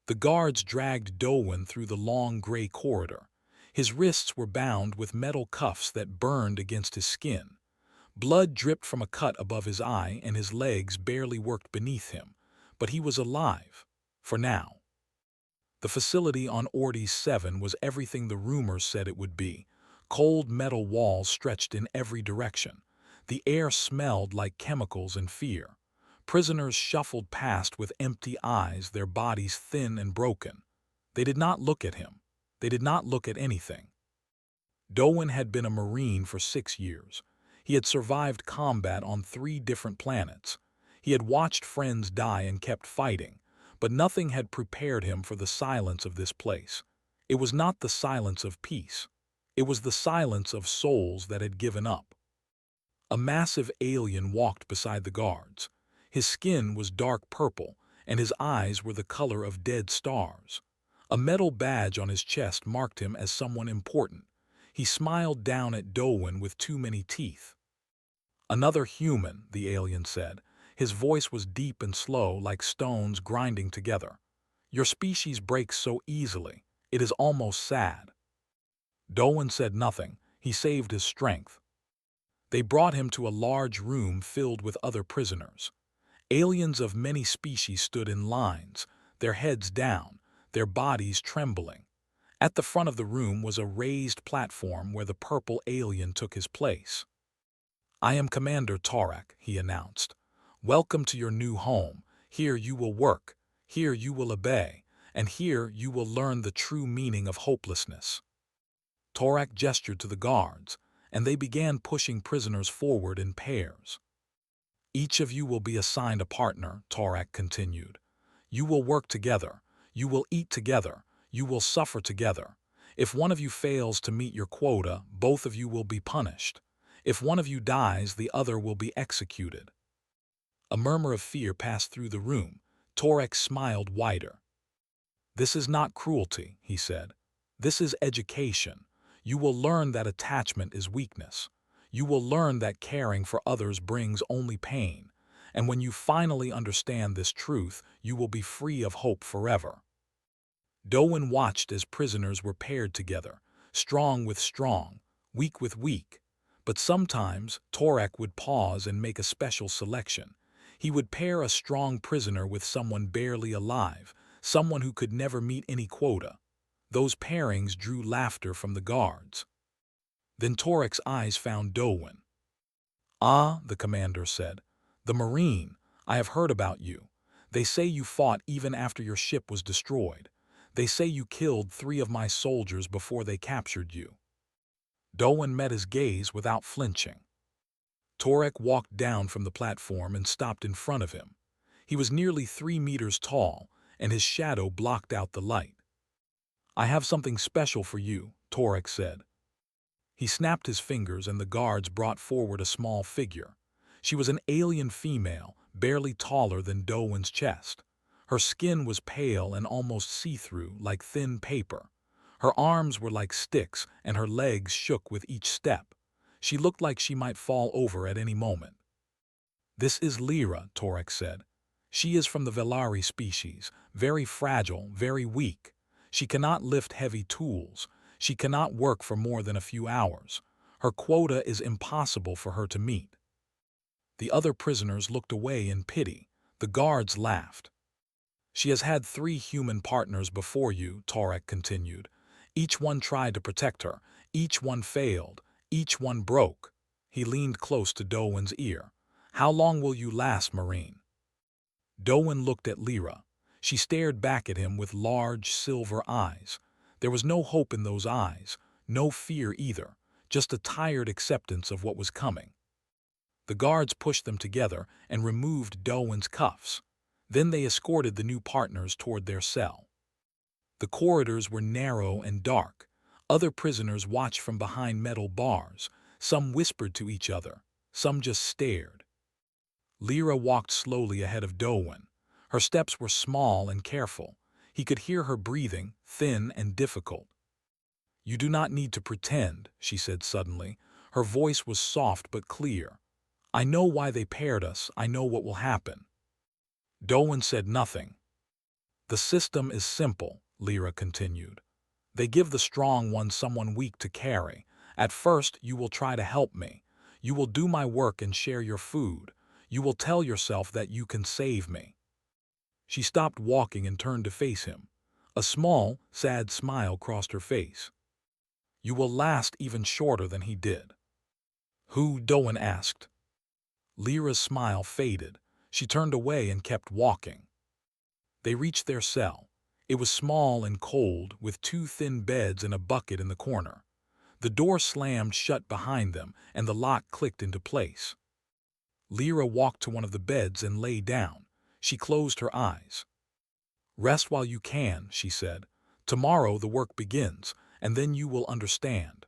The guards dragged Dowen through the long gray corridor. His wrists were bound with metal cuffs that burned against his skin. Blood dripped from a cut above his eye and his legs barely worked beneath him, but he was alive, for now. The facility on Ordes 7 was everything the rumors said it would be. Cold metal walls stretched in every direction. The air smelled like chemicals and fear. Prisoners shuffled past with empty eyes, their bodies thin and broken. They did not look at him. They did not look at anything. Dowen had been a Marine for 6 years. He had survived combat on 3 different planets. He had watched friends die and kept fighting, but nothing had prepared him for the silence of this place. It was not the silence of peace. It was the silence of souls that had given up. A massive alien walked beside the guards. His skin was dark purple, and his eyes were the color of dead stars. A metal badge on his chest marked him as someone important. He smiled down at Dowen with too many teeth. "Another human," the alien said. His voice was deep and slow, like stones grinding together. "Your species breaks so easily. It is almost sad." Dowen said nothing. He saved his strength. They brought him to a large room filled with other prisoners. Aliens of many species stood in lines, their heads down, their bodies trembling. At the front of the room was a raised platform where the purple alien took his place. "I am Commander Torak," he announced. "Welcome to your new home. Here you will work, here you will obey, and here you will learn the true meaning of hopelessness." Torak gestured to the guards, and they began pushing prisoners forward in pairs. "Each of you will be assigned a partner," Torak continued. "You will work together, you will eat together, you will suffer together. If one of you fails to meet your quota, both of you will be punished. If one of you dies, the other will be executed." A murmur of fear passed through the room. Torak smiled wider. "This is not cruelty," he said. "This is education. You will learn that attachment is weakness. You will learn that caring for others brings only pain. And when you finally understand this truth, you will be free of hope forever." Dowen watched as prisoners were paired together, strong with strong, weak with weak. But sometimes Torak would pause and make a special selection. He would pair a strong prisoner with someone barely alive, someone who could never meet any quota. Those pairings drew laughter from the guards. Then Torak's eyes found Dowen. "Ah," the commander said, "the Marine. I have heard about you. They say you fought even after your ship was destroyed. They say you killed 3 of my soldiers before they captured you." Dowen met his gaze without flinching. Torak walked down from the platform and stopped in front of him. He was nearly 3 meters tall, and his shadow blocked out the light. "I have something special for you," Torak said. He snapped his fingers and the guards brought forward a small figure. She was an alien female, barely taller than Dowen's chest. Her skin was pale and almost see-through, like thin paper. Her arms were like sticks and her legs shook with each step. She looked like she might fall over at any moment. "This is Lyra," Torak said. "She is from the Velari species, very fragile, very weak. She cannot lift heavy tools. She cannot work for more than a few hours. Her quota is impossible for her to meet." The other prisoners looked away in pity. The guards laughed. "She has had 3 human partners before you," Torak continued. "Each one tried to protect her. Each one failed. Each one broke." He leaned close to Dowen's ear. "How long will you last, Marine?" Dowen looked at Lyra. She stared back at him with large, silver eyes. There was no hope in those eyes, no fear either, just a tired acceptance of what was coming. The guards pushed them together and removed Dowen's cuffs. Then they escorted the new partners toward their cell. The corridors were narrow and dark. Other prisoners watched from behind metal bars. Some whispered to each other. Some just stared. Lyra walked slowly ahead of Dowen. Her steps were small and careful. He could hear her breathing, thin and difficult. "You do not need to pretend," she said suddenly. Her voice was soft but clear. "I know why they paired us. I know what will happen." Dowen said nothing. The system is simple, Lyra continued. They give the strong one someone weak to carry. At first, you will try to help me. You will do my work and share your food. You will tell yourself that you can save me. She stopped walking and turned to face him. A small, sad smile crossed her face. You will last even shorter than he did. Who? Doan asked. Lyra's smile faded. She turned away and kept walking. They reached their cell. It was small and cold, with two thin beds and a bucket in the corner. The door slammed shut behind them, and the lock clicked into place. Lyra walked to one of the beds and lay down. She closed her eyes. Rest while you can, she said. Tomorrow the work begins, and then you will understand.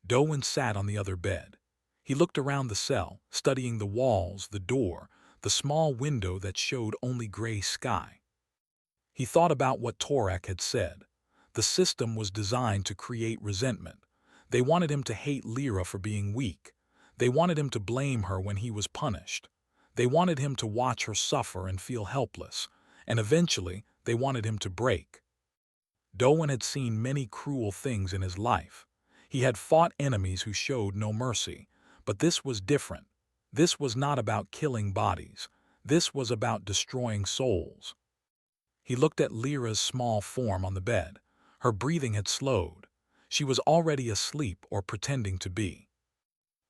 Doan sat on the other bed. He looked around the cell, studying the walls, the door, the small window that showed only gray sky. He thought about what Torak had said. The system was designed to create resentment. They wanted him to hate Lyra for being weak. They wanted him to blame her when he was punished. They wanted him to watch her suffer and feel helpless. And eventually, they wanted him to break. Doan had seen many cruel things in his life. He had fought enemies who showed no mercy. But this was different. This was not about killing bodies. This was about destroying souls. He looked at Lyra's small form on the bed. Her breathing had slowed. She was already asleep or pretending to be.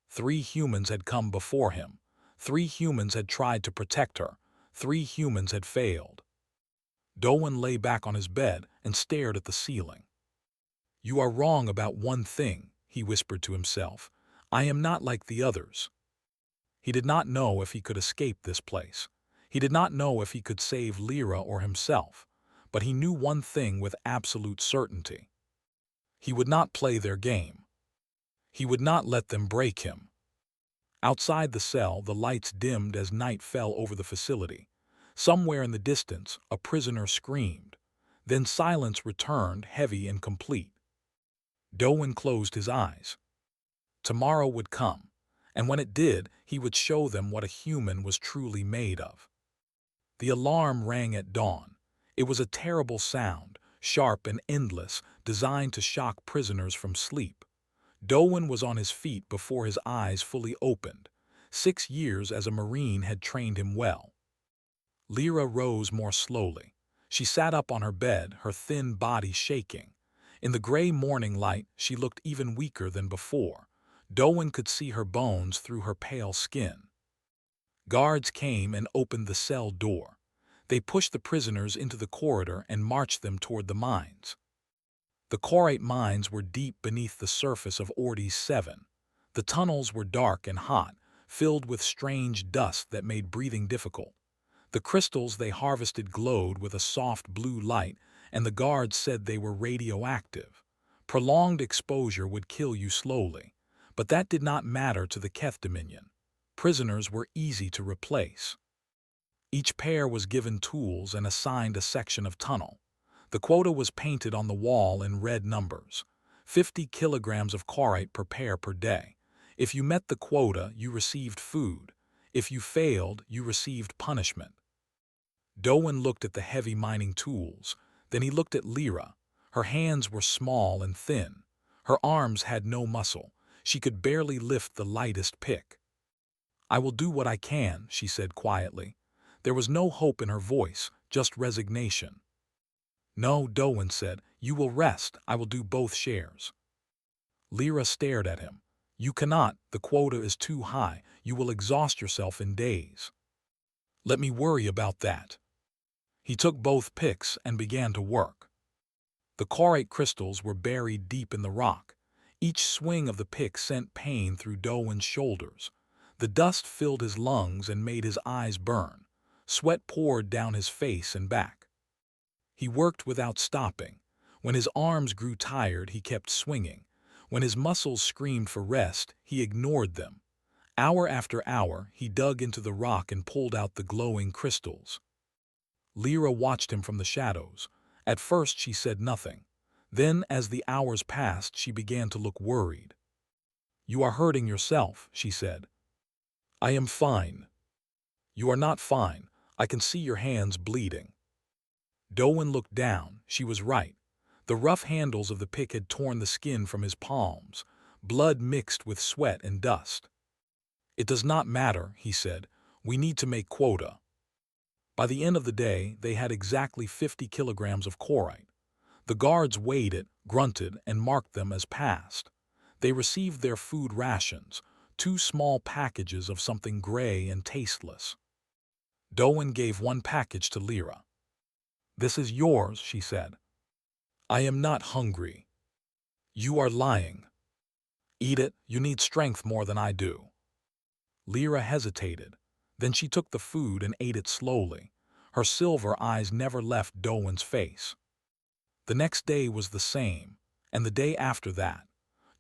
3 humans had come before him. 3 humans had tried to protect her. 3 humans had failed. Doan lay back on his bed and stared at the ceiling. You are wrong about one thing, he whispered to himself. I am not like the others. He did not know if he could escape this place. He did not know if he could save Lyra or himself, but he knew one thing with absolute certainty. He would not play their game. He would not let them break him. Outside the cell, the lights dimmed as night fell over the facility. Somewhere in the distance, a prisoner screamed. Then silence returned, heavy and complete. Doan closed his eyes. Tomorrow would come, and when it did, he would show them what a human was truly made of. The alarm rang at dawn. It was a terrible sound, sharp and endless, designed to shock prisoners from sleep. Doan was on his feet before his eyes fully opened. 6 years as a Marine had trained him well. Lyra rose more slowly. She sat up on her bed, her thin body shaking. In the gray morning light, she looked even weaker than before. Doan could see her bones through her pale skin. Guards came and opened the cell door. They pushed the prisoners into the corridor and marched them toward the mines. The Korite mines were deep beneath the surface of Ordes 7. The tunnels were dark and hot, filled with strange dust that made breathing difficult. The crystals they harvested glowed with a soft blue light, and the guards said they were radioactive. Prolonged exposure would kill you slowly, but that did not matter to the Keth Dominion. Prisoners were easy to replace. Each pair was given tools and assigned a section of tunnel. The quota was painted on the wall in red numbers. 50 kilograms of Korite per pair per day. If you met the quota, you received food. If you failed, you received punishment. Doan looked at the heavy mining tools. Then he looked at Lyra. Her hands were small and thin. Her arms had no muscle. She could barely lift the lightest pick. I will do what I can, she said quietly. There was no hope in her voice, just resignation. No, Doan said, you will rest. I will do both shares. Lyra stared at him. You cannot. The quota is too high. You will exhaust yourself in days. Let me worry about that. He took both picks and began to work. The Korite crystals were buried deep in the rock. Each swing of the pick sent pain through Doan's shoulders. The dust filled his lungs and made his eyes burn. Sweat poured down his face and back. He worked without stopping. When his arms grew tired, he kept swinging. When his muscles screamed for rest, he ignored them. Hour after hour, he dug into the rock and pulled out the glowing crystals. Lyra watched him from the shadows. At first, she said nothing. Then, as the hours passed, she began to look worried. You are hurting yourself, she said. I am fine. You are not fine. I can see your hands bleeding. Dowen looked down. She was right. The rough handles of the pick had torn the skin from his palms, blood mixed with sweat and dust. "It does not matter," he said. "We need to make quota." By the end of the day, they had exactly 50 kilograms of chlorite. The guards weighed it, grunted, and marked them as passed. They received their food rations, 2 small packages of something gray and tasteless. Dowen gave one package to Lyra. "This is yours," she said. "I am not hungry." "You are lying." "Eat it, you need strength more than I do." Lyra hesitated. Then she took the food and ate it slowly. Her silver eyes never left Dowen's face. The next day was the same, and the day after that.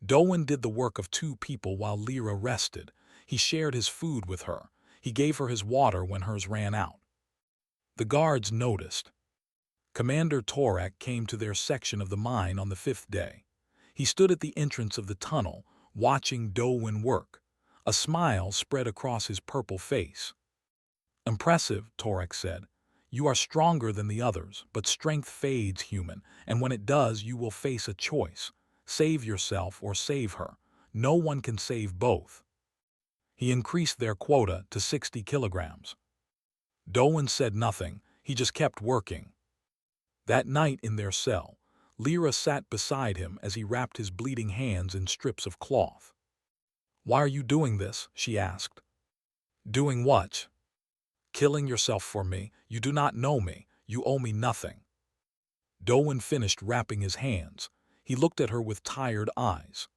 Dowen did the work of 2 people while Lyra rested. He shared his food with her. He gave her his water when hers ran out. The guards noticed. Commander Torak came to their section of the mine on the 5th day. He stood at the entrance of the tunnel, watching Dowen work. A smile spread across his purple face. "Impressive," Torak said. "You are stronger than the others, but strength fades, human, and when it does, you will face a choice. Save yourself or save her. No one can save both." He increased their quota to 60 kilograms. Dowen said nothing. He just kept working. That night in their cell, Lyra sat beside him as he wrapped his bleeding hands in strips of cloth. "Why are you doing this?" she asked. "Doing what?" "Killing yourself for me. You do not know me. You owe me nothing." Dowen finished wrapping his hands. He looked at her with tired eyes.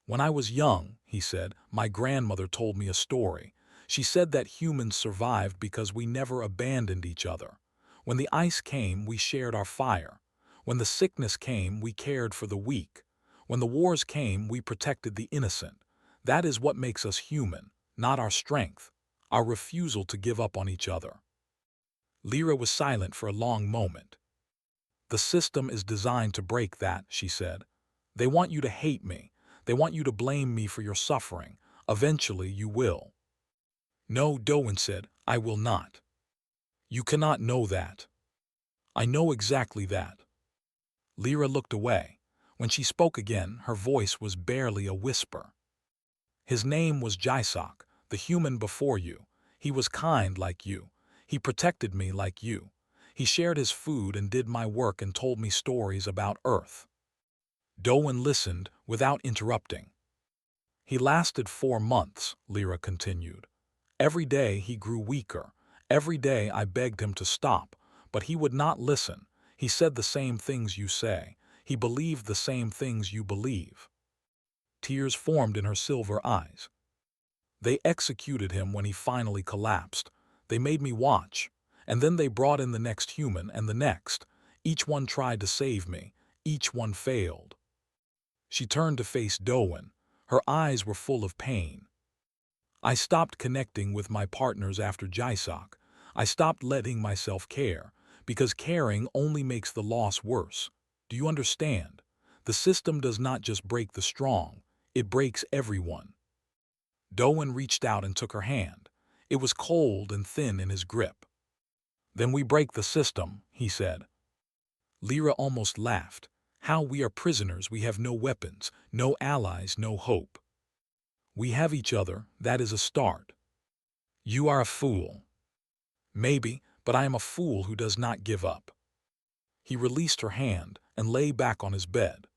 "When I was young," he said, "my grandmother told me a story. She said that humans survived because we never abandoned each other. When the ice came, we shared our fire. When the sickness came, we cared for the weak. When the wars came, we protected the innocent. That is what makes us human, not our strength, our refusal to give up on each other." Lyra was silent for a long moment. "The system is designed to break that," she said. "They want you to hate me. They want you to blame me for your suffering. Eventually you will." "No," Dowen said, "I will not." "You cannot know that." "I know exactly that." Lyra looked away. When she spoke again, her voice was barely a whisper. "His name was Jisak, the human before you. He was kind like you. He protected me like you. He shared his food and did my work and told me stories about Earth." Dowen listened without interrupting. "He lasted 4 months, Lyra continued. "Every day he grew weaker. Every day I begged him to stop, but he would not listen. He said the same things you say. He believed the same things you believe." Tears formed in her silver eyes. "They executed him when he finally collapsed. They made me watch. And then they brought in the next human and the next. Each one tried to save me. Each one failed." She turned to face Dowen. Her eyes were full of pain. "I stopped connecting with my partners after Jisak. I stopped letting myself care, because caring only makes the loss worse. Do you understand? The system does not just break the strong, it breaks everyone." Dowen reached out and took her hand. It was cold and thin in his grip. "Then we break the system," he said. Lyra almost laughed. "How we are prisoners, we have no weapons, no allies, no hope. We have each other, that is a start." "You are a fool." "Maybe, but I am a fool who does not give up." He released her hand and lay back on his bed.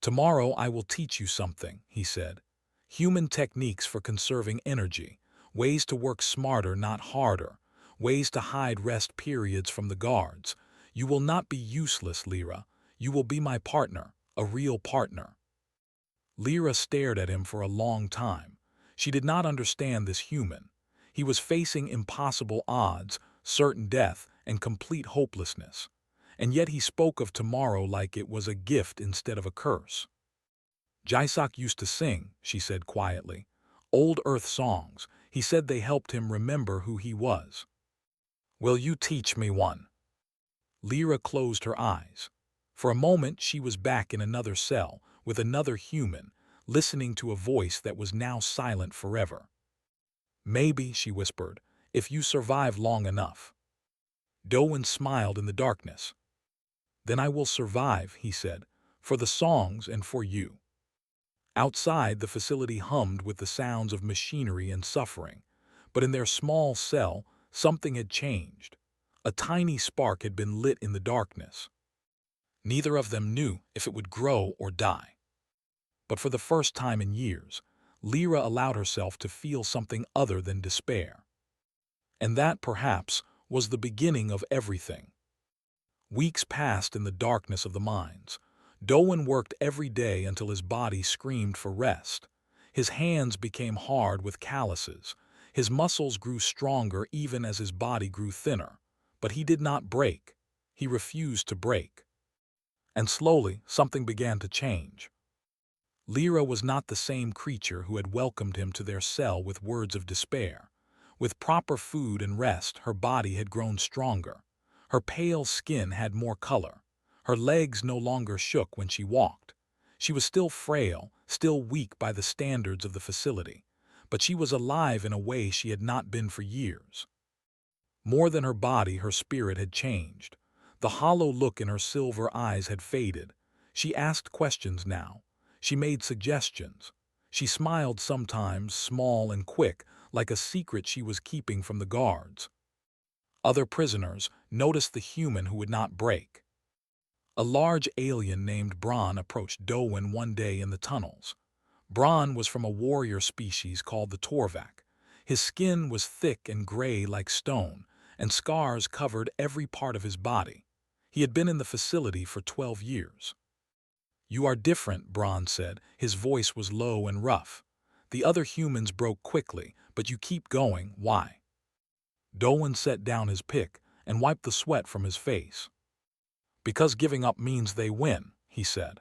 "Tomorrow I will teach you something," he said. "Human techniques for conserving energy, ways to work smarter, not harder, ways to hide rest periods from the guards. You will not be useless, Lyra. You will be my partner, a real partner." Lyra stared at him for a long time. She did not understand this human. He was facing impossible odds, certain death, and complete hopelessness. And yet he spoke of tomorrow like it was a gift instead of a curse. "Jisak used to sing," she said quietly. "Old Earth songs. He said they helped him remember who he was." "Will you teach me one?" Lyra closed her eyes. For a moment she was back in another cell, with another human, listening to a voice that was now silent forever. "Maybe," she whispered, "if you survive long enough." Dowen smiled in the darkness. "Then I will survive," he said, "for the songs and for you." Outside, the facility hummed with the sounds of machinery and suffering, but in their small cell, something had changed. A tiny spark had been lit in the darkness. Neither of them knew if it would grow or die. But for the first time in years, Lyra allowed herself to feel something other than despair. And that, perhaps, was the beginning of everything. Weeks passed in the darkness of the mines. Dowen worked every day until his body screamed for rest. His hands became hard with calluses. His muscles grew stronger even as his body grew thinner. But he did not break. He refused to break. And slowly, something began to change. Lyra was not the same creature who had welcomed him to their cell with words of despair. With proper food and rest, her body had grown stronger. Her pale skin had more color. Her legs no longer shook when she walked. She was still frail, still weak by the standards of the facility, but she was alive in a way she had not been for years. More than her body, her spirit had changed. The hollow look in her silver eyes had faded. She asked questions now. She made suggestions. She smiled sometimes, small and quick, like a secret she was keeping from the guards. Other prisoners noticed the human who would not break. A large alien named Bron approached Dowen one day in the tunnels. Bron was from a warrior species called the Torvak. His skin was thick and gray like stone, and scars covered every part of his body. He had been in the facility for 12 years. "You are different," Bron said. His voice was low and rough. "The other humans broke quickly, but you keep going. Why?" Dowen set down his pick and wiped the sweat from his face. "Because giving up means they win," he said.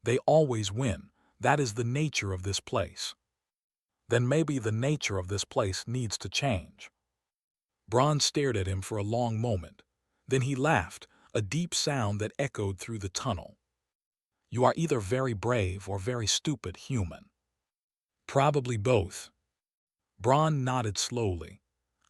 "They always win. That is the nature of this place." "Then maybe the nature of this place needs to change." Bron stared at him for a long moment. Then he laughed, a deep sound that echoed through the tunnel. "You are either very brave or very stupid human." "Probably both." Bron nodded slowly.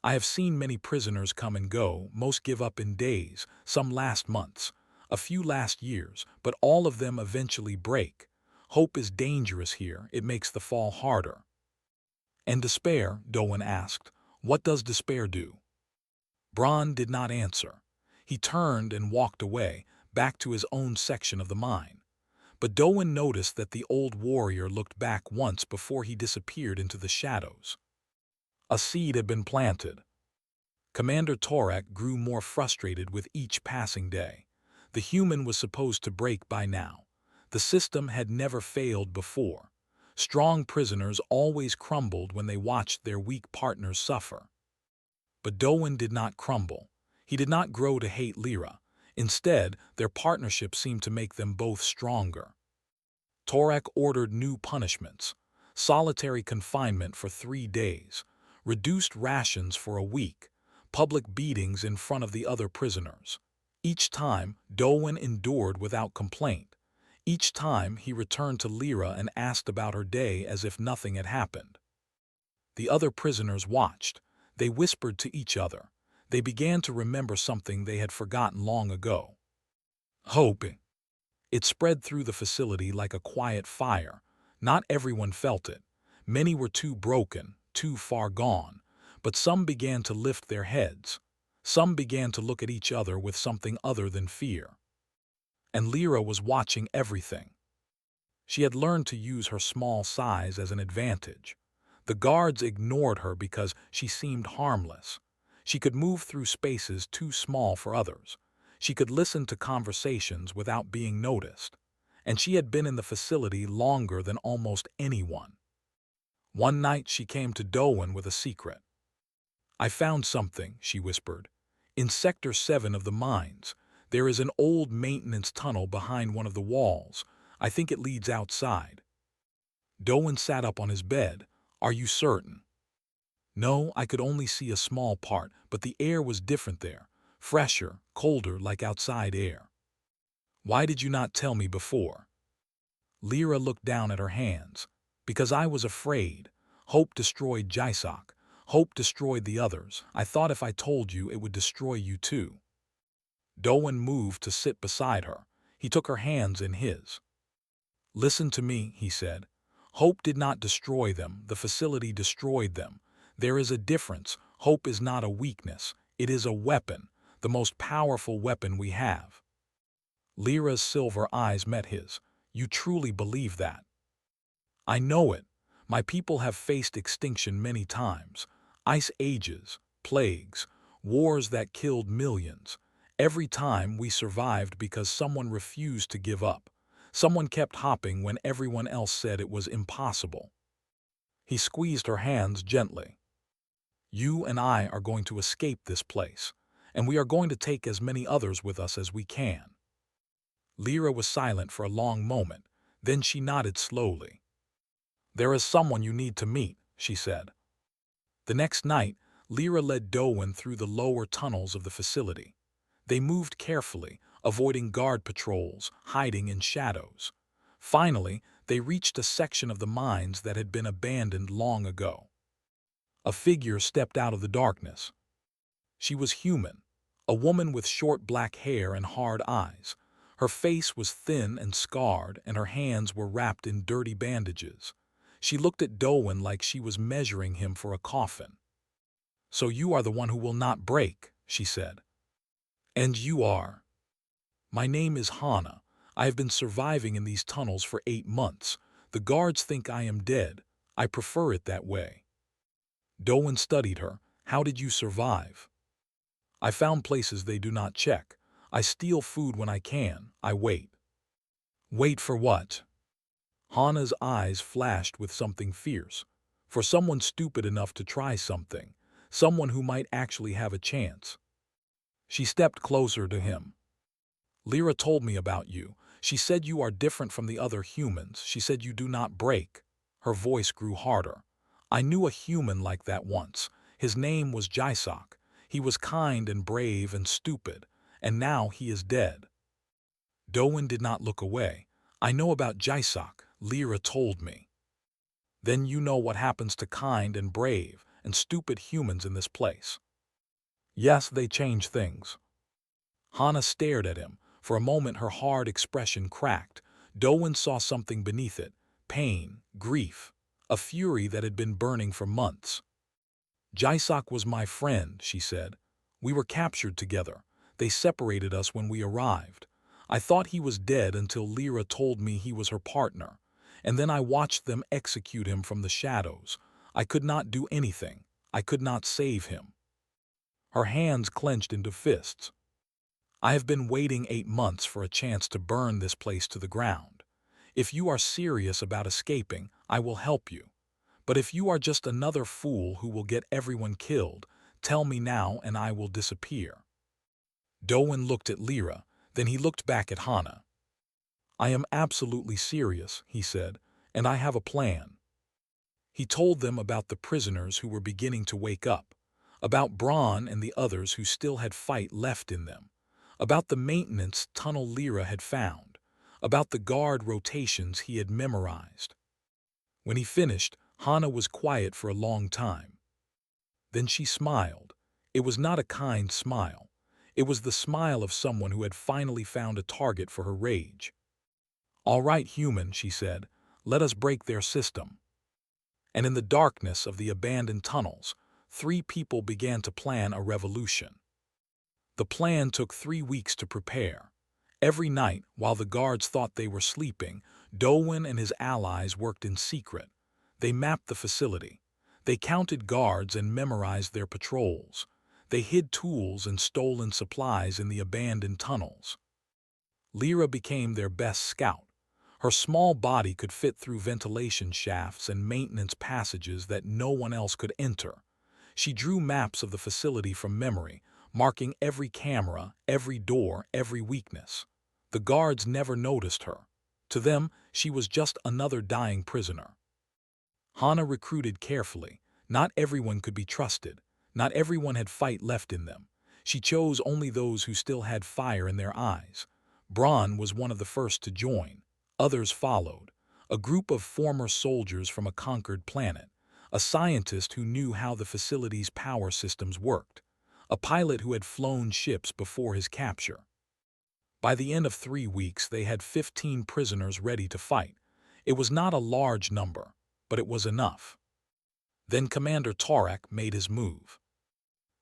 "I have seen many prisoners come and go. Most give up in days, some last months, a few last years, but all of them eventually break. Hope is dangerous here. It makes the fall harder." "And despair?" Dowen asked. "What does despair do?" Bron did not answer. He turned and walked away, back to his own section of the mine. But Dowen noticed that the old warrior looked back once before he disappeared into the shadows. A seed had been planted. Commander Torak grew more frustrated with each passing day. The human was supposed to break by now. The system had never failed before. Strong prisoners always crumbled when they watched their weak partners suffer. But Dowen did not crumble. He did not grow to hate Lyra. Instead, their partnership seemed to make them both stronger. Torak ordered new punishments: solitary confinement for 3 days, reduced rations for a week, public beatings in front of the other prisoners. Each time, Dowen endured without complaint. Each time, he returned to Lyra and asked about her day as if nothing had happened. The other prisoners watched. They whispered to each other. They began to remember something they had forgotten long ago. Hope. It spread through the facility like a quiet fire. Not everyone felt it. Many were too broken, too far gone. But some began to lift their heads. Some began to look at each other with something other than fear. And Lyra was watching everything. She had learned to use her small size as an advantage. The guards ignored her because she seemed harmless. She could move through spaces too small for others. She could listen to conversations without being noticed. And she had been in the facility longer than almost anyone. One night she came to Dowen with a secret. "I found something," she whispered. "In Sector 7 of the mines, there is an old maintenance tunnel behind one of the walls. I think it leads outside." Dowen sat up on his bed. "Are you certain?" "No, I could only see a small part, but the air was different there. Fresher, colder, like outside air." "Why did you not tell me before?" Lyra looked down at her hands. "Because I was afraid. Hope destroyed Jaisak. Hope destroyed the others. I thought if I told you, it would destroy you too. Doan moved to sit beside her. He took her hands in his. Listen to me, he said. Hope did not destroy them. The facility destroyed them. There is a difference. Hope is not a weakness. It is a weapon, the most powerful weapon we have. Lyra's silver eyes met his. You truly believe that? I know it. My people have faced extinction many times. Ice ages, plagues, wars that killed millions. Every time we survived because someone refused to give up. Someone kept hopping when everyone else said it was impossible. He squeezed her hands gently. You and I are going to escape this place, and we are going to take as many others with us as we can. Lyra was silent for a long moment, then she nodded slowly. There is someone you need to meet, she said. The next night, Lyra led Doan through the lower tunnels of the facility. They moved carefully, avoiding guard patrols, hiding in shadows. Finally, they reached a section of the mines that had been abandoned long ago. A figure stepped out of the darkness. She was human, a woman with short black hair and hard eyes. Her face was thin and scarred, and her hands were wrapped in dirty bandages. She looked at Doan like she was measuring him for a coffin. So you are the one who will not break, she said. And you are. My name is Hana. I have been surviving in these tunnels for 8 months. The guards think I am dead. I prefer it that way. Doan studied her. How did you survive? I found places they do not check. I steal food when I can. I wait. Wait for what? Hana's eyes flashed with something fierce. For someone stupid enough to try something. Someone who might actually have a chance. She stepped closer to him. Lyra told me about you. She said you are different from the other humans. She said you do not break. Her voice grew harder. I knew a human like that once. His name was Jaisak. He was kind and brave and stupid, and now he is dead. Doan did not look away. I know about Jaisak, Lyra told me. Then you know what happens to kind and brave and stupid humans in this place. Yes, they change things. Hana stared at him. For a moment her hard expression cracked. Doan saw something beneath it. Pain, grief, a fury that had been burning for months. Jaisak was my friend, she said. We were captured together. They separated us when we arrived. I thought he was dead until Lyra told me he was her partner. And then I watched them execute him from the shadows. I could not do anything. I could not save him. Her hands clenched into fists. I have been waiting 8 months for a chance to burn this place to the ground. If you are serious about escaping, I will help you. But if you are just another fool who will get everyone killed, tell me now and I will disappear. Doan looked at Lyra, then he looked back at Hana. I am absolutely serious, he said, and I have a plan. He told them about the prisoners who were beginning to wake up, about Braun and the others who still had fight left in them, about the maintenance tunnel Lyra had found, about the guard rotations he had memorized. When he finished, Hana was quiet for a long time. Then she smiled. It was not a kind smile. It was the smile of someone who had finally found a target for her rage. All right, human, she said, let us break their system. And in the darkness of the abandoned tunnels, 3 people began to plan a revolution. The plan took 3 weeks to prepare. Every night, while the guards thought they were sleeping, Doan and his allies worked in secret. They mapped the facility. They counted guards and memorized their patrols. They hid tools and stolen supplies in the abandoned tunnels. Lyra became their best scout. Her small body could fit through ventilation shafts and maintenance passages that no one else could enter. She drew maps of the facility from memory, marking every camera, every door, every weakness. The guards never noticed her. To them, she was just another dying prisoner. Hana recruited carefully. Not everyone could be trusted. Not everyone had fight left in them. She chose only those who still had fire in their eyes. Braun was one of the first to join. Others followed. A group of former soldiers from a conquered planet. a scientist who knew how the facility's power systems worked, a pilot who had flown ships before his capture. By the end of 3 weeks, they had 15 prisoners ready to fight. It was not a large number, but it was enough. Then Commander Torak made his move.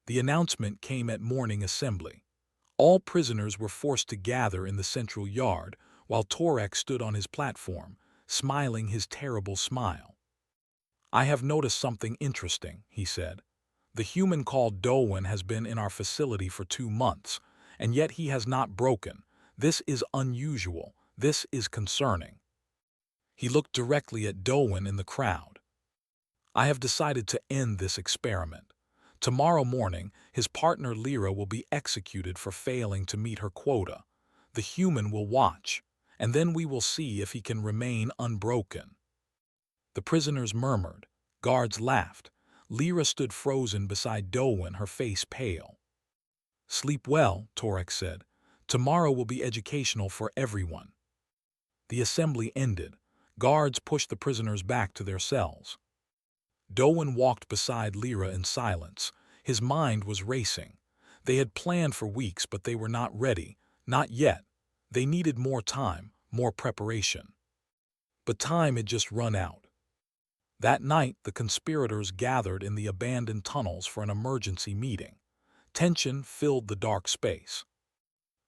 The announcement came at morning assembly. All prisoners were forced to gather in the central yard while Torak stood on his platform, smiling his terrible smile. "I have noticed something interesting," he said. "The human called Dolwyn has been in our facility for 2 months, and yet he has not broken. This is unusual. This is concerning." He looked directly at Dolwyn in the crowd. "I have decided to end this experiment. Tomorrow morning, his partner Lyra will be executed for failing to meet her quota. The human will watch, and then we will see if he can remain unbroken." The prisoners murmured. Guards laughed. Lyra stood frozen beside Dolwyn, her face pale. "Sleep well," Torak said. "Tomorrow will be educational for everyone." The assembly ended. Guards pushed the prisoners back to their cells. Dolwyn walked beside Lyra in silence. His mind was racing. They had planned for weeks, but they were not ready. Not yet. They needed more time, more preparation. But time had just run out. That night, the conspirators gathered in the abandoned tunnels for an emergency meeting. Tension filled the dark space.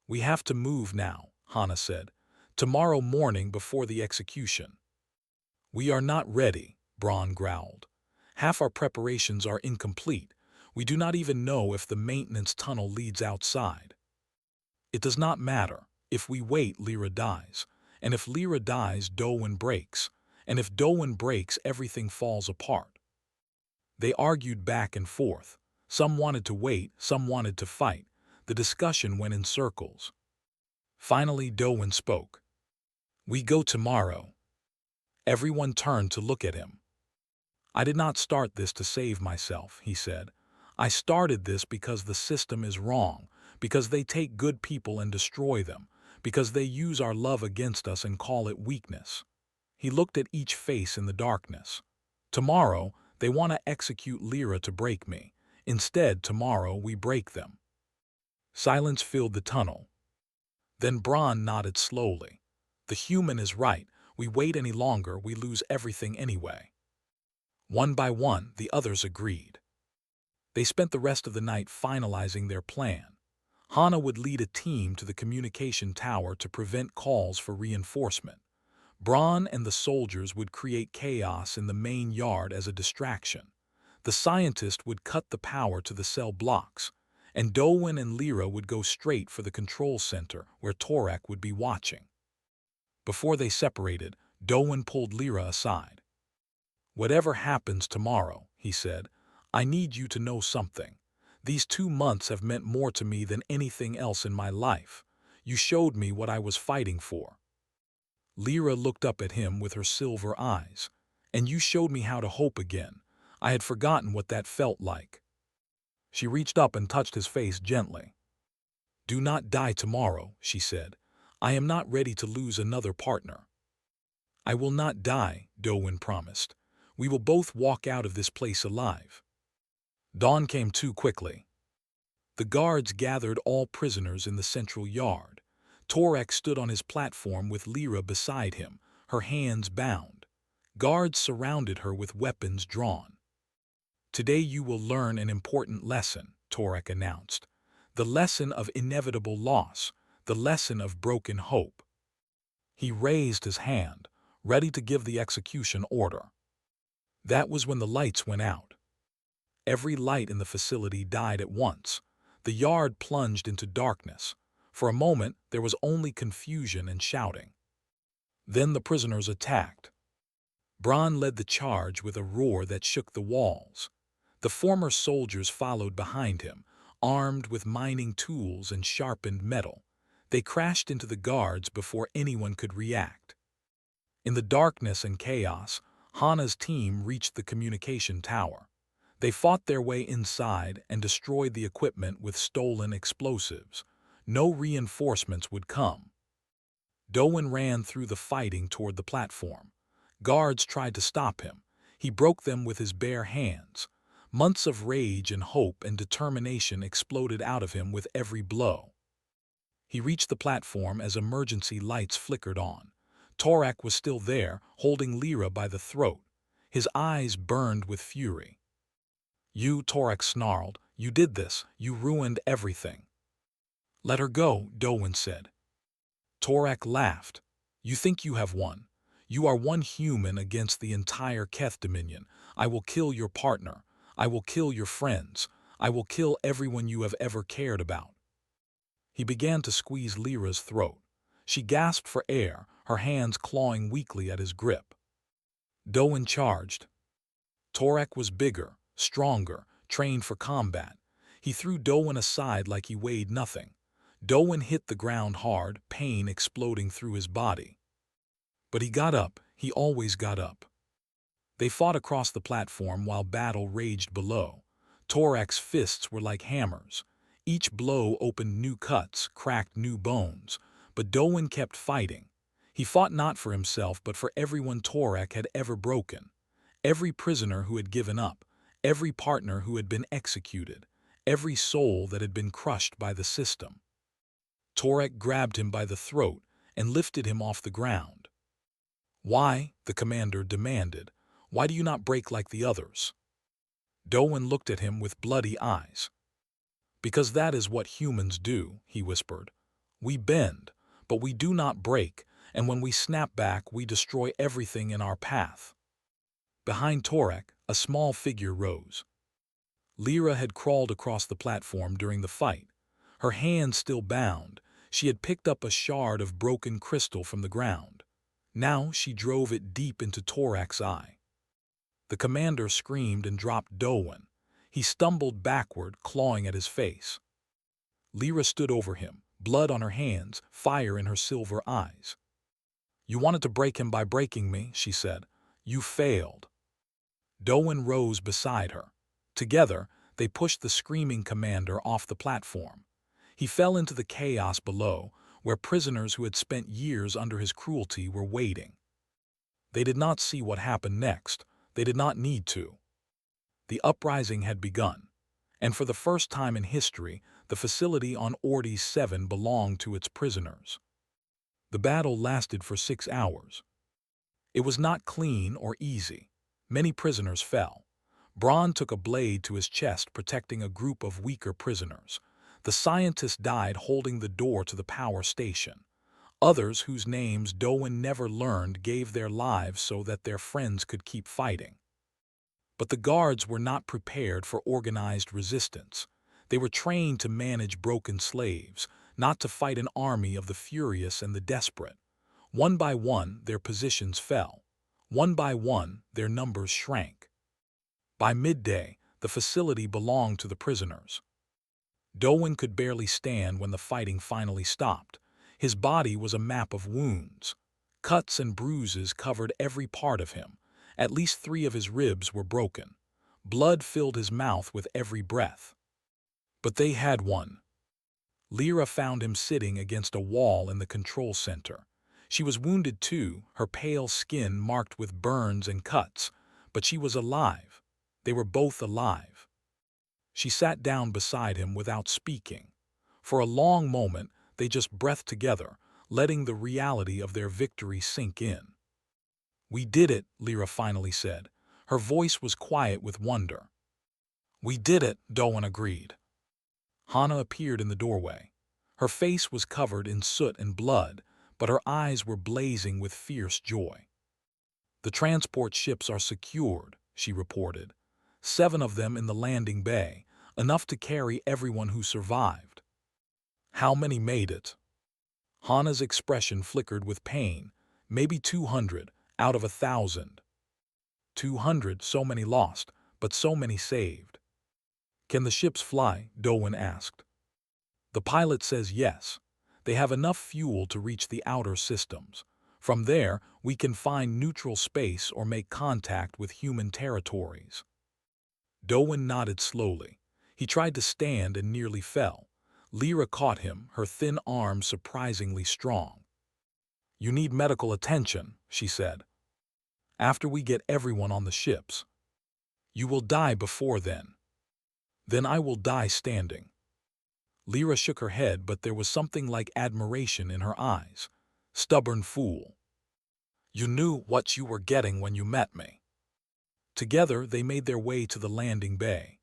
"We have to move now," Hana said. "Tomorrow morning before the execution." "We are not ready," Braun growled. "Half our preparations are incomplete. We do not even know if the maintenance tunnel leads outside." "It does not matter. If we wait, Lyra dies. And if Lyra dies, Dolwyn breaks. And if Dolwyn breaks, everything falls apart." They argued back and forth. Some wanted to wait, some wanted to fight. The discussion went in circles. Finally, Dolwyn spoke. "We go tomorrow." Everyone turned to look at him. "I did not start this to save myself," he said. "I started this because the system is wrong, because they take good people and destroy them, because they use our love against us and call it weakness." He looked at each face in the darkness. "Tomorrow, they want to execute Lyra to break me. Instead, tomorrow we break them." Silence filled the tunnel. Then Braun nodded slowly. "The human is right. We wait any longer, we lose everything anyway." One by one, the others agreed. They spent the rest of the night finalizing their plan. Hana would lead a team to the communication tower to prevent calls for reinforcement. Braun and the soldiers would create chaos in the main yard as a distraction. The scientist would cut the power to the cell blocks, and Dolwyn and Lyra would go straight for the control center where Torak would be watching. Before they separated, Dolwyn pulled Lyra aside. "Whatever happens tomorrow," he said, "I need you to know something. These 2 months have meant more to me than anything else in my life. You showed me what I was fighting for." Lyra looked up at him with her silver eyes. "And you showed me how to hope again. I had forgotten what that felt like." She reached up and touched his face gently. "Do not die tomorrow," she said. "I am not ready to lose another partner." "I will not die," Dolwyn promised. "We will both walk out of this place alive." Dawn came too quickly. The guards gathered all prisoners in the central yard. Torak stood on his platform with Lyra beside him, her hands bound. Guards surrounded her with weapons drawn. "Today you will learn an important lesson," Torak announced. "The lesson of inevitable loss, the lesson of broken hope." He raised his hand, ready to give the execution order. That was when the lights went out. Every light in the facility died at once. The yard plunged into darkness. For a moment, there was only confusion and shouting. Then the prisoners attacked. Braun led the charge with a roar that shook the walls. The former soldiers followed behind him, armed with mining tools and sharpened metal. They crashed into the guards before anyone could react. In the darkness and chaos, Hana's team reached the communication tower. They fought their way inside and destroyed the equipment with stolen explosives. No reinforcements would come. Dolwyn ran through the fighting toward the platform. Guards tried to stop him. He broke them with his bare hands. Months of rage and hope and determination exploded out of him with every blow. He reached the platform as emergency lights flickered on. Torak was still there, holding Lyra by the throat. His eyes burned with fury. "You," Torak snarled, "you did this. You ruined everything." "Let her go," Dowen said. Torak laughed. "You think you have won. You are one human against the entire Keth Dominion. I will kill your partner. I will kill your friends. I will kill everyone you have ever cared about." He began to squeeze Lyra's throat. She gasped for air, her hands clawing weakly at his grip. Dowen charged. Torak was bigger, stronger, trained for combat. He threw Dowen aside like he weighed nothing. Dowen hit the ground hard, pain exploding through his body. But he got up. He always got up. They fought across the platform while battle raged below. Torak's fists were like hammers. Each blow opened new cuts, cracked new bones. But Dowen kept fighting. He fought not for himself but for everyone Torak had ever broken. Every prisoner who had given up. Every partner who had been executed. Every soul that had been crushed by the system. Torak grabbed him by the throat and lifted him off the ground. "Why?" the commander demanded. "Why do you not break like the others?" Dowen looked at him with bloody eyes. "Because that is what humans do," he whispered. "We bend, but we do not break, and when we snap back we destroy everything in our path." Behind Torak, a small figure rose. Lyra had crawled across the platform during the fight. Her hands still bound, she had picked up a shard of broken crystal from the ground. Now she drove it deep into Torak's eye. The commander screamed and dropped Dowen. He stumbled backward, clawing at his face. Lyra stood over him, blood on her hands, fire in her silver eyes. "You wanted to break him by breaking me," she said. "You failed." Dowen rose beside her. Together, they pushed the screaming commander off the platform. He fell into the chaos below, where prisoners who had spent years under his cruelty were waiting. They did not see what happened next. They did not need to. The uprising had begun, and for the first time in history, the facility on Ordes 7 belonged to its prisoners. The battle lasted for 6 hours. It was not clean or easy. Many prisoners fell. Braun took a blade to his chest, protecting a group of weaker prisoners. The scientist died holding the door to the power station. Others, whose names Dowen never learned, gave their lives so that their friends could keep fighting. But the guards were not prepared for organized resistance. They were trained to manage broken slaves, not to fight an army of the furious and the desperate. One by one, their positions fell. One by one, their numbers shrank. By midday, the facility belonged to the prisoners. Dowen could barely stand when the fighting finally stopped. His body was a map of wounds. Cuts and bruises covered every part of him. At least 3 of his ribs were broken. Blood filled his mouth with every breath. But they had won. Lyra found him sitting against a wall in the control center. She was wounded too, her pale skin marked with burns and cuts, but she was alive. They were both alive. She sat down beside him without speaking. For a long moment, they just breathed together, letting the reality of their victory sink in. "We did it," Lyra finally said. Her voice was quiet with wonder. "We did it," Dowen agreed. Hana appeared in the doorway. Her face was covered in soot and blood, but her eyes were blazing with fierce joy. "The transport ships are secured," she reported. 7 of them in the landing bay, enough to carry everyone who survived. "How many made it?" Hana's expression flickered with pain. "Maybe 200, out of 1,000. 200, so many lost, but so many saved." "Can the ships fly?" Dowen asked. "The pilot says yes. They have enough fuel to reach the outer systems. From there, we can find neutral space or make contact with human territories." Dowen nodded slowly. He tried to stand and nearly fell. Lyra caught him, her thin arms surprisingly strong. "You need medical attention," she said. After we get everyone on the ships. You will die before then. Then I will die standing. Lyra shook her head, but there was something like admiration in her eyes. Stubborn fool. You knew what you were getting when you met me. Together they made their way to the landing bay.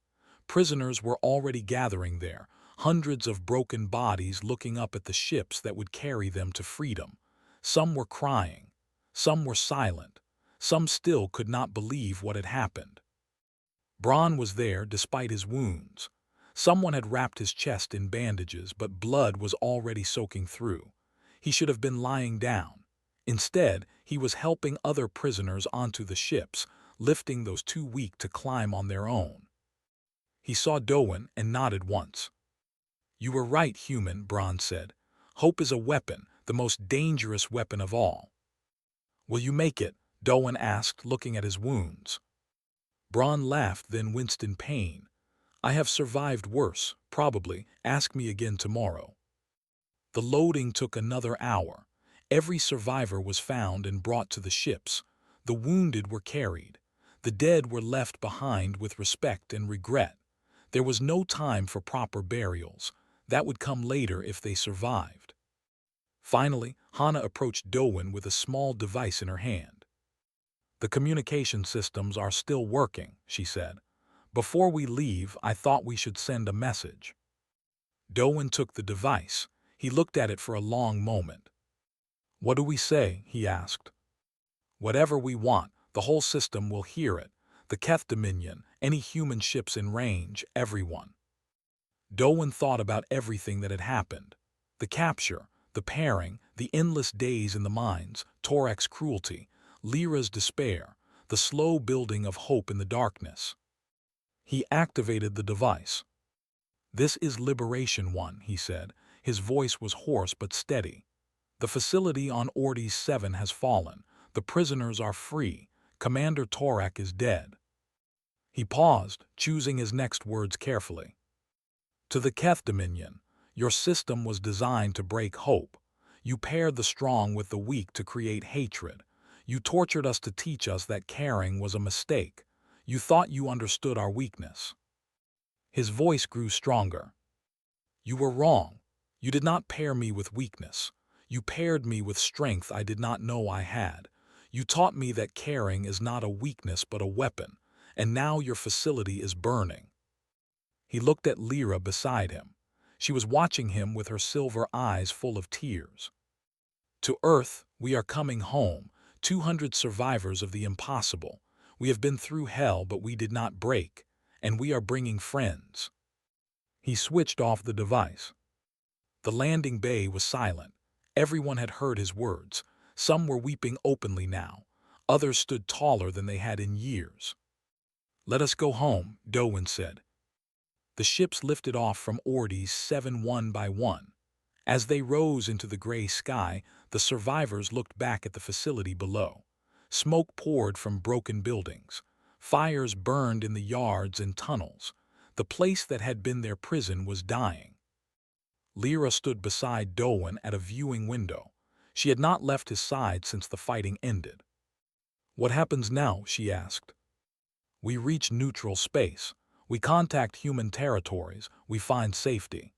Prisoners were already gathering there, hundreds of broken bodies looking up at the ships that would carry them to freedom. Some were crying. Some were silent. Some still could not believe what had happened. Bronn was there despite his wounds. Someone had wrapped his chest in bandages, but blood was already soaking through. He should have been lying down. Instead, he was helping other prisoners onto the ships, lifting those too weak to climb on their own. He saw Dowen and nodded once. You were right, human, Bronn said. Hope is a weapon, the most dangerous weapon of all. Will you make it? Dowen asked, looking at his wounds. Bronn laughed, then winced in pain. I have survived worse, probably. Ask me again tomorrow. The loading took another hour. Every survivor was found and brought to the ships. The wounded were carried. The dead were left behind with respect and regret. There was no time for proper burials. That would come later if they survived. Finally, Hannah approached Dowen with a small device in her hand. The communication systems are still working, she said. Before we leave, I thought we should send a message. Dowen took the device. He looked at it for a long moment. What do we say? He asked. Whatever we want, the whole system will hear it. The Keth Dominion, any human ships in range, everyone. Dowen thought about everything that had happened. The capture, the pairing, the endless days in the mines, Torak's cruelty, Lyra's despair, the slow building of hope in the darkness. He activated the device. This is Liberation 1, he said. His voice was hoarse but steady. The facility on Ordes 7 has fallen. The prisoners are free. Commander Torak is dead. He paused, choosing his next words carefully. To the Keth Dominion, your system was designed to break hope. You paired the strong with the weak to create hatred. You tortured us to teach us that caring was a mistake. You thought you understood our weakness. His voice grew stronger. You were wrong. You did not pair me with weakness. You paired me with strength I did not know I had. You taught me that caring is not a weakness but a weapon, and now your facility is burning. He looked at Lyra beside him. She was watching him with her silver eyes full of tears. To Earth, we are coming home, 200 survivors of the impossible. We have been through hell, but we did not break, and we are bringing friends. He switched off the device. The landing bay was silent. Everyone had heard his words. Some were weeping openly now. Others stood taller than they had in years. Let us go home, Dowen said. The ships lifted off from Ordes 7 one by one. As they rose into the gray sky, the survivors looked back at the facility below. Smoke poured from broken buildings. Fires burned in the yards and tunnels. The place that had been their prison was dying. Lyra stood beside Dowen at a viewing window. She had not left his side since the fighting ended. What happens now? She asked. We reach neutral space. We contact human territories. We find safety.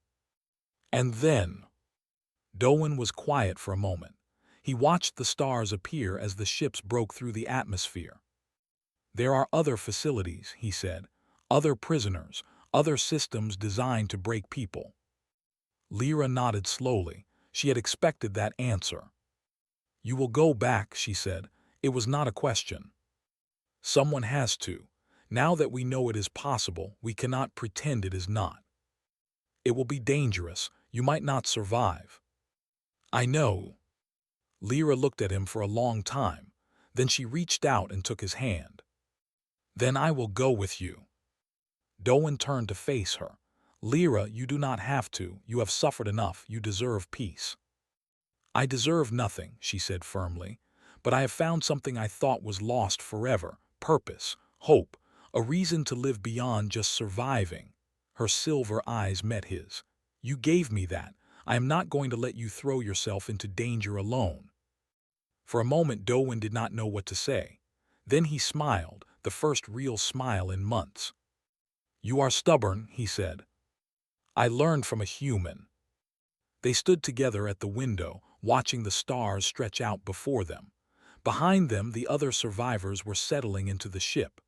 And then... Dowen was quiet for a moment. He watched the stars appear as the ships broke through the atmosphere. There are other facilities, he said. Other prisoners. Other systems designed to break people. Lyra nodded slowly. She had expected that answer. You will go back, she said. It was not a question. Someone has to. Now that we know it is possible, we cannot pretend it is not. It will be dangerous. You might not survive. I know. Lyra looked at him for a long time. Then she reached out and took his hand. Then I will go with you. Dowen turned to face her. Lyra, you do not have to. You have suffered enough. You deserve peace. I deserve nothing, she said firmly, but I have found something I thought was lost forever. Purpose, hope, a reason to live beyond just surviving. Her silver eyes met his. You gave me that. I am not going to let you throw yourself into danger alone. For a moment, Dowen did not know what to say. Then he smiled, the first real smile in months. "You are stubborn," he said. "I learned from a human." They stood together at the window, watching the stars stretch out before them. Behind them, the other survivors were settling into the ship.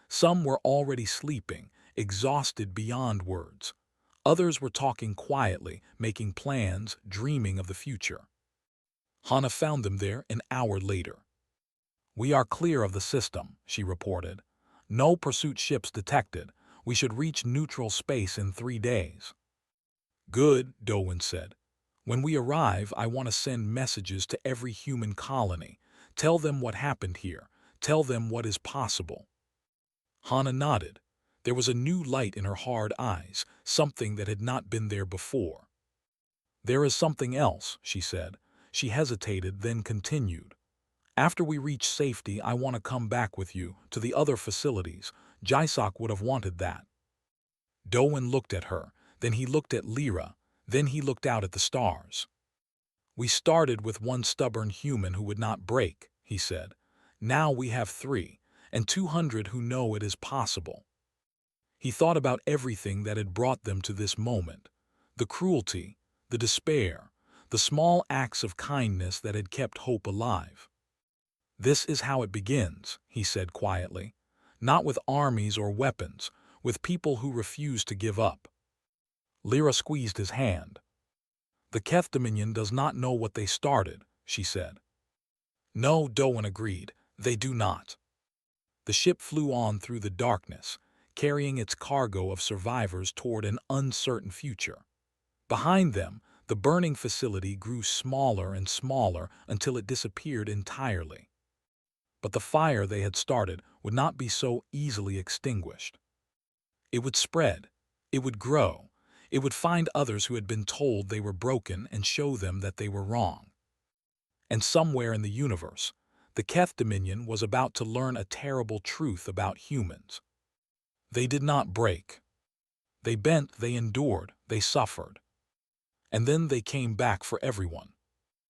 Some were already sleeping, exhausted beyond words. Others were talking quietly, making plans, dreaming of the future. Hannah found them there an hour later. "We are clear of the system," she reported. "No pursuit ships detected. We should reach neutral space in 3 days." "Good," Dowen said. "When we arrive, I want to send messages to every human colony. Tell them what happened here. Tell them what is possible." Hannah nodded. There was a new light in her hard eyes, something that had not been there before. "There is something else," she said. She hesitated, then continued. "After we reach safety, I want to come back with you to the other facilities. Jaisak would have wanted that." Dowen looked at her, then he looked at Lyra, then he looked out at the stars. "We started with one stubborn human who would not break," he said. "Now we have 3, and 200 who know it is possible." He thought about everything that had brought them to this moment. The cruelty, the despair, the small acts of kindness that had kept hope alive. "This is how it begins," he said quietly. "Not with armies or weapons, with people who refuse to give up." Lyra squeezed his hand. "The Keth Dominion does not know what they started," she said. "No," Dowen agreed, "they do not." The ship flew on through the darkness, carrying its cargo of survivors toward an uncertain future. Behind them, the burning facility grew smaller and smaller until it disappeared entirely. But the fire they had started would not be so easily extinguished. It would spread. It would grow. It would find others who had been told they were broken and show them that they were wrong. And somewhere in the universe, the Keth Dominion was about to learn a terrible truth about humans. They did not break. They bent, they endured, they suffered. And then they came back for everyone.